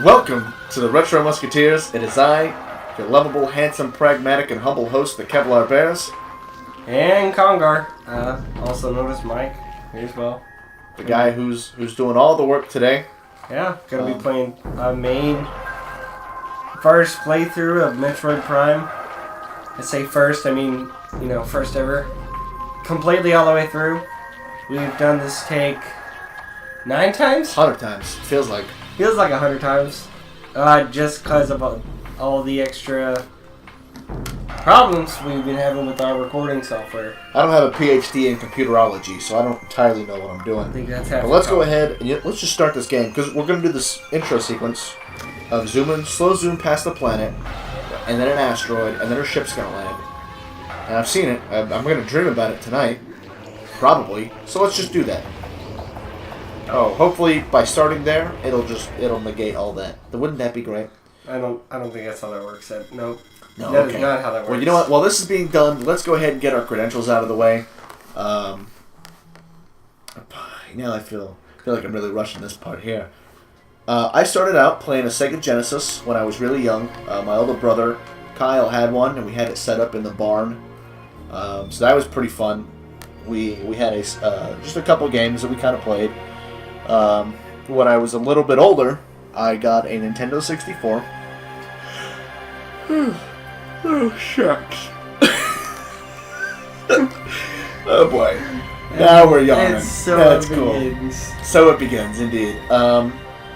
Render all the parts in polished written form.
Welcome to the Retro Musketeers. It is I, your lovable, handsome, pragmatic, and humble host, the Kevlar Bears. And Congar, also known as Mike, here as well. The guy who's doing all the work today. Yeah, gonna be playing a main first playthrough of Metroid Prime. I say first, I mean, first ever. Completely all the way through. We've done this take 9 times? 100 times. Feels like 100 times. Just because of all the extra problems we've been having with our recording software. I don't have a PhD in computerology, so I don't entirely know what I'm doing. I think that's half. But let's go ahead and let's just start this game, because we're going to do this intro sequence of slow zoom past the planet, and then an asteroid, and then our ship's going to land. And I've seen it. I'm going to dream about it tonight. Probably. So let's just do that. Oh, hopefully by starting there, it'll negate all that. Wouldn't that be great? I don't think that's how that works. No, No, that okay. is not how that works. Well, you know what? While this is being done, let's go ahead and get our credentials out of the way. Now I feel like I'm really rushing this part here. I started out playing a Sega Genesis when I was really young. My older brother Kyle had one, and we had it set up in the barn. So that was pretty fun. We had just a couple games that we kind of played. When I was a little bit older, I got a Nintendo 64. Oh, shucks. Oh, boy. Now we're yawning. That's cool. So it begins, indeed.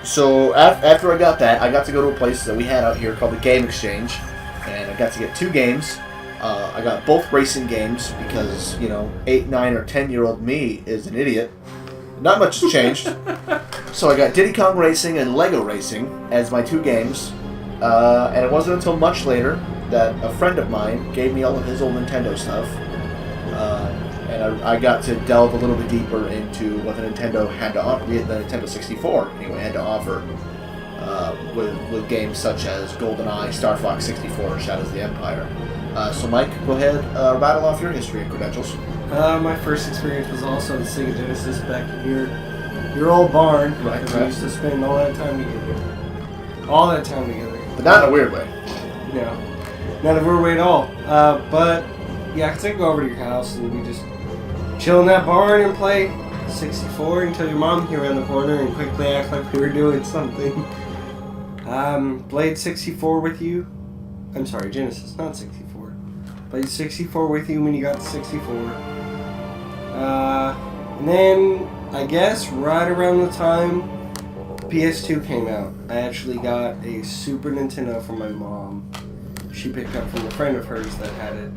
So after I got that, I got to go to a place that we had out here called the Game Exchange, and I got to get 2 games. I got both racing games because, 8, 9, or 10-year-old me is an idiot. Not much has changed. So I got Diddy Kong Racing and Lego Racing as my 2 games. And it wasn't until much later that a friend of mine gave me all of his old Nintendo stuff. And I got to delve a little bit deeper into what the Nintendo had to offer, the Nintendo 64 anyway, had to offer with games such as GoldenEye, Star Fox 64, and Shadows of the Empire. So Mike, go ahead, rattle off your history and credentials. My first experience was also the Sega Genesis back in your old barn. Right. We used to spend all that time together. All that time together. But not in a weird way. No. Not in a weird way at all. But, yeah, I could go over to your house and we just chill in that barn and play 64 until your mom came around the corner and quickly act like we were doing something. Played 64 with you. I'm sorry, Genesis, not 64. Played 64 with you when you got to 64. And then, I guess, right around the time PS2 came out, I actually got a Super Nintendo from my mom. She picked up from a friend of hers that had it.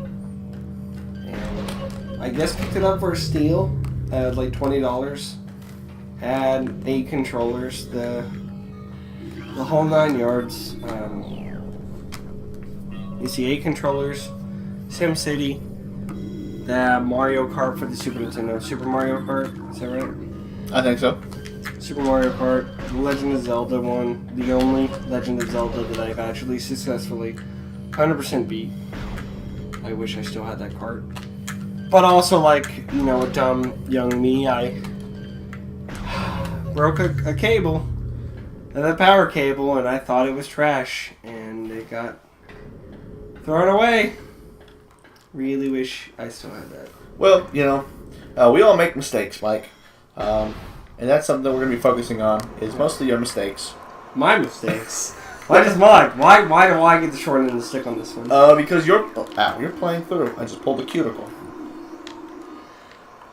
And I guess picked it up for a steal at like $20. Had 8 controllers, the whole 9 yards. You see 8 controllers, SimCity, the Mario Kart for the Super Nintendo, Super Mario Kart, is that right? I think so. Super Mario Kart, the Legend of Zelda one, the only Legend of Zelda that I've actually successfully 100% beat. I wish I still had that cart. But also, a dumb young me, I broke a cable, a power cable, and I thought it was trash, and it got thrown away. Really wish I still had that. Well, we all make mistakes, Mike. And that's something that we're going to be focusing on, is mostly your mistakes. My mistakes? Why just mine? Why do I get the short end of the stick on this one? Because you're playing through. I just pulled the cuticle.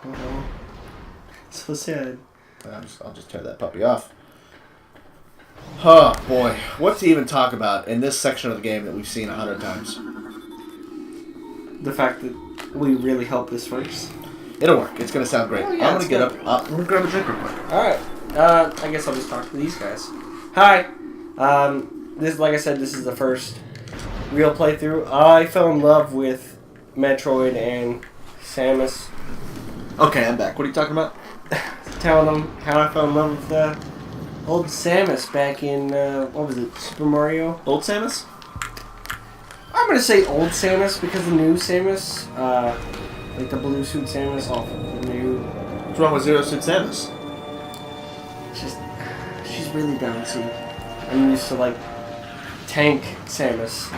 Oh, so sad. I'll just tear that puppy off. Oh, boy. What to even talk about in this section of the game that we've seen 100 times? The fact that we really helped this first. It'll work. It's going to sound great. Oh, yeah, I'm going to get up. I'm going to grab a drink real quick. Alright. I guess I'll just talk to these guys. Hi. Like I said, this is the first real playthrough. I fell in love with Metroid and Samus. Okay, I'm back. What are you talking about? Telling them how I fell in love with old Samus back in, what was it, Super Mario? Old Samus? I'm going to say old Samus because the new Samus, like the blue suit Samus off of the new... What's wrong with Zero Suit Samus? She's really bouncy. I'm used to like tank Samus.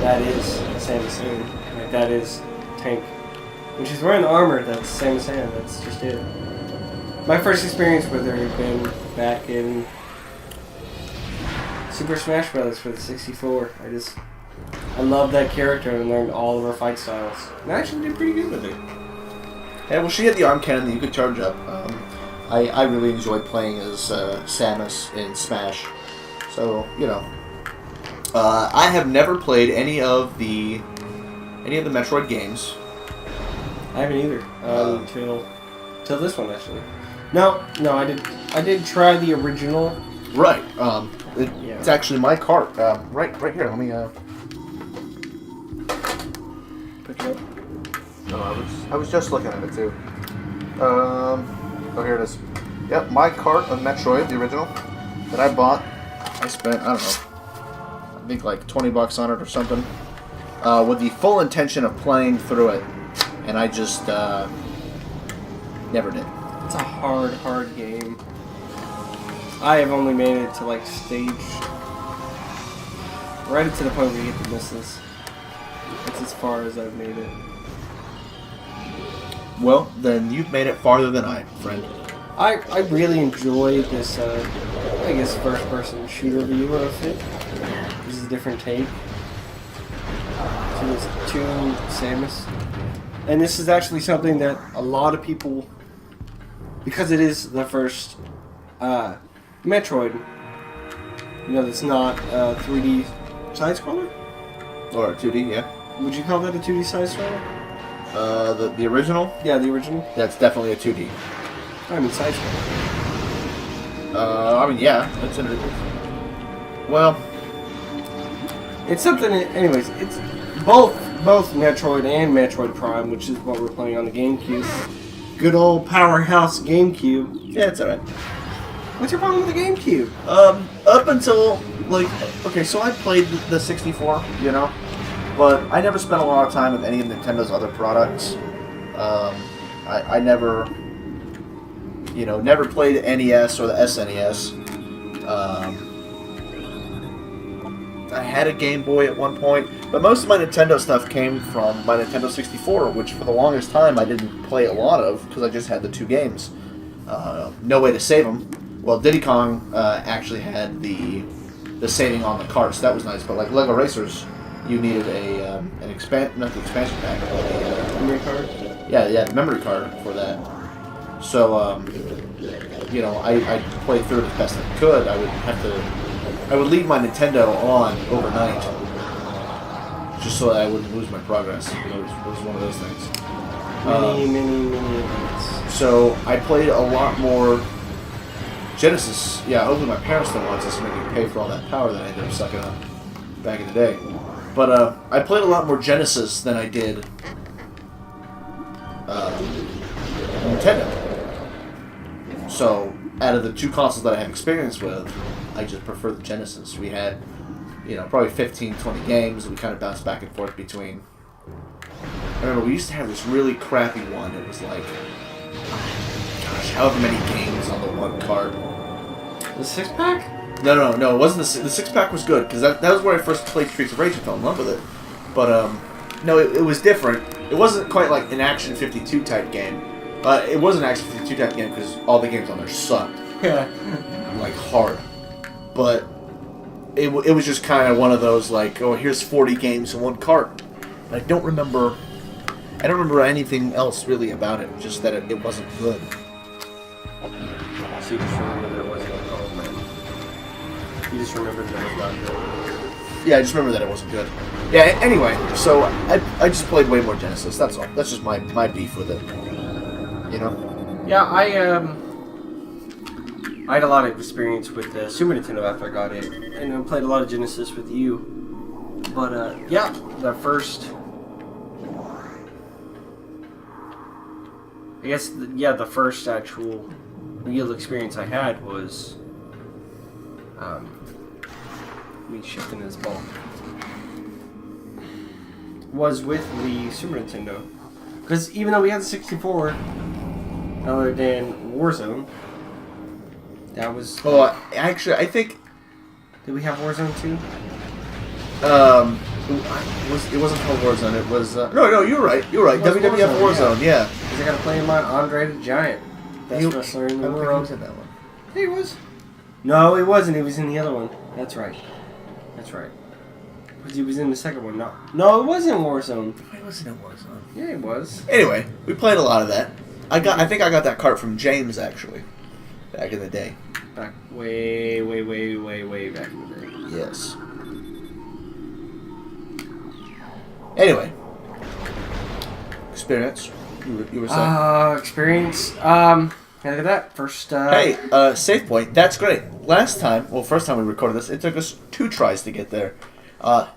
That is Samus Aran. Like that is tank. When she's wearing armor, that's Samus Aran. That's just it. My first experience with her had been back in Super Smash Bros. For the 64. I loved that character and learned all of her fight styles. And I actually did pretty good with her. Yeah, well, she had the arm cannon that you could charge up. I really enjoyed playing as Samus in Smash. So, you know. I have never played any of the Metroid games. I haven't either. Till this one, actually. No, I did try the original. Right. It's actually my cart. Right here. Let me pick it up. No, I was just looking at it too. Oh, here it is. Yep, my cart of Metroid, the original, that I bought. I spent, I don't know, I think like $20 on it or something, with the full intention of playing through it, and I just never did. It's a hard game. I have only made it to like stage right up to the point where you get the misses. That's as far as I've made it. Well, then you've made it farther than I, friend. I really enjoy this, I guess, first-person shooter view of it. This is a different take. So there's two Samus. And this is actually something that a lot of people, because it is the first Metroid, you know, that's not a 3D side-scroller? Or a 2D, yeah. Would you call that a 2D side-scroller? The original? Yeah, the original. That's definitely a 2D. I mean, side-scroller. I mean, yeah. That's in it. Well, it's something. Anyways, it's both Metroid and Metroid Prime, which is what we're playing on the GameCube. Good old powerhouse GameCube. Yeah, it's alright. What's your problem with the GameCube? Up until like, okay, so I played the 64, you know. But I never spent a lot of time with any of Nintendo's other products. I never, never played NES or the SNES. I had a Game Boy at one point, but most of my Nintendo stuff came from my Nintendo 64, which for the longest time I didn't play a lot of because I just had the two games. No way to save them. Well, Diddy Kong actually had the saving on the cart, so that was nice. But like Lego Racers, you needed not the expansion pack, but a memory card. Yeah, the memory card for that. So I played through it as best I could. I would leave my Nintendo on overnight, just so that I wouldn't lose my progress. It was one of those things. Many events. So I played a lot more Genesis. Yeah, hopefully my parents don't want us to make me pay for all that power that I ended up sucking up back in the day. But I played a lot more Genesis than I did Nintendo. So, out of the two consoles that I have experience with, I just prefer the Genesis. We had, probably 15, 20 games. We kind of bounced back and forth between. I remember we used to have this really crappy one. It was like, gosh, however many games on the one card. The 6-pack? No, it wasn't the 6-pack was good, because that was where I first played Streets of Rage and fell in love with it. But, no, it was different. It wasn't quite like an Action 52 type game. It was an Action 52 type game because all the games on there sucked. Yeah. Like, hard. But it was just kind of one of those, like, oh, here's 40 games in one cart. I don't remember anything else really about it, just that it wasn't good. So you just remember that it wasn't good. You just remembered that it was not good. Yeah, I just remember that it wasn't good. Yeah, anyway, so I just played way more Genesis, that's all. That's just my beef with it. Yeah, I had a lot of experience with the Super Nintendo after I got it, and I played a lot of Genesis with you. But, the first actual real experience I had was me shifting his ball. Was with the Super Nintendo. Because even though we had the 64, other than Warzone, That was... Oh, actually, I think... Did we have Warzone 2? It wasn't called Warzone. It was... No, you're right. WWF Warzone, yeah. Because I got to play my Andre the Giant. Best wrestler in the world. He was in that one. Yeah, he was. No, he wasn't. He was in the other one. That's right. Because he was in the second one. No, it wasn't Warzone. He wasn't in Warzone. Yeah, he was. Anyway, we played a lot of that. I think I got that cart from James, actually. Back in the day. Back way back in the day. Yes. Anyway. Experience. You were saying. Experience. Look at that. First, Hey, save point. That's great. First time we recorded this, it took us 2 tries to get there.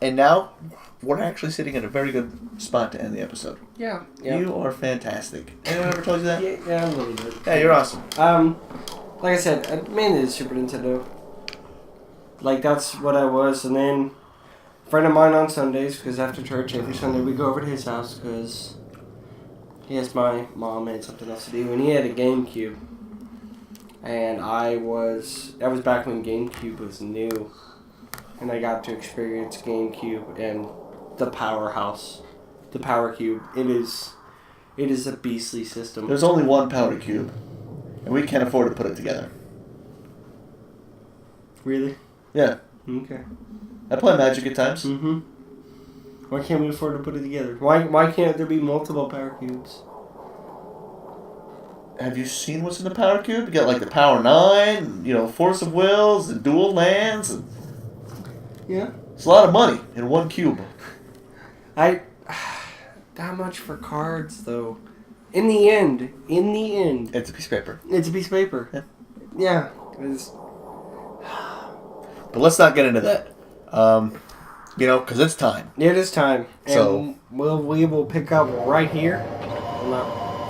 And now, we're actually sitting in a very good spot to end the episode. Yeah. You are fantastic. Anyone ever told you that? Yeah, a little bit. Yeah, you're awesome. Like I said, mainly the Super Nintendo. Like, that's what I was. And then, a friend of mine on Sundays, because after church every Sunday we go over to his house, because he has my mom and something else to do. And he had a GameCube. And that was back when GameCube was new. And I got to experience GameCube and the powerhouse. The Power Cube. It is a beastly system. There's only one Power Cube. And we can't afford to put it together. Really? Yeah. Okay. I play Magic at times. Mm-hmm. Why can't we afford to put it together? Why can't there be multiple Power Cubes? Have you seen what's in the Power Cube? You got like the Power 9, Force of Wills, and Dual Lands. And yeah. It's a lot of money in one cube. That much for cards, though. In the end. It's a piece of paper. It's a piece of paper. Yeah. But let's not get into that. Because it's time. It is time. So and we will pick up right here.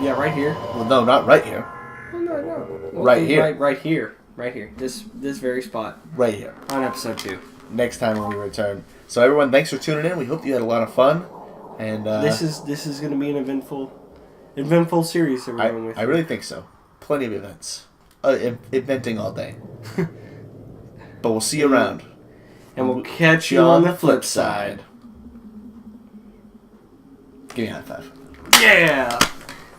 Right here. Well, no, not right here. Well, no. Right here. Right here. Right here. This very spot. Right here. On episode 2. Next time when we return. So everyone, thanks for tuning in. We hope you had a lot of fun. And this is going to be an eventful series. I really think so. Plenty of events. Eventing all day. But we'll see you around. And we'll catch you on the flip side. Give me a high five. Yeah!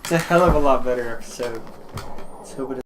It's a hell of a lot better episode. Let's hope it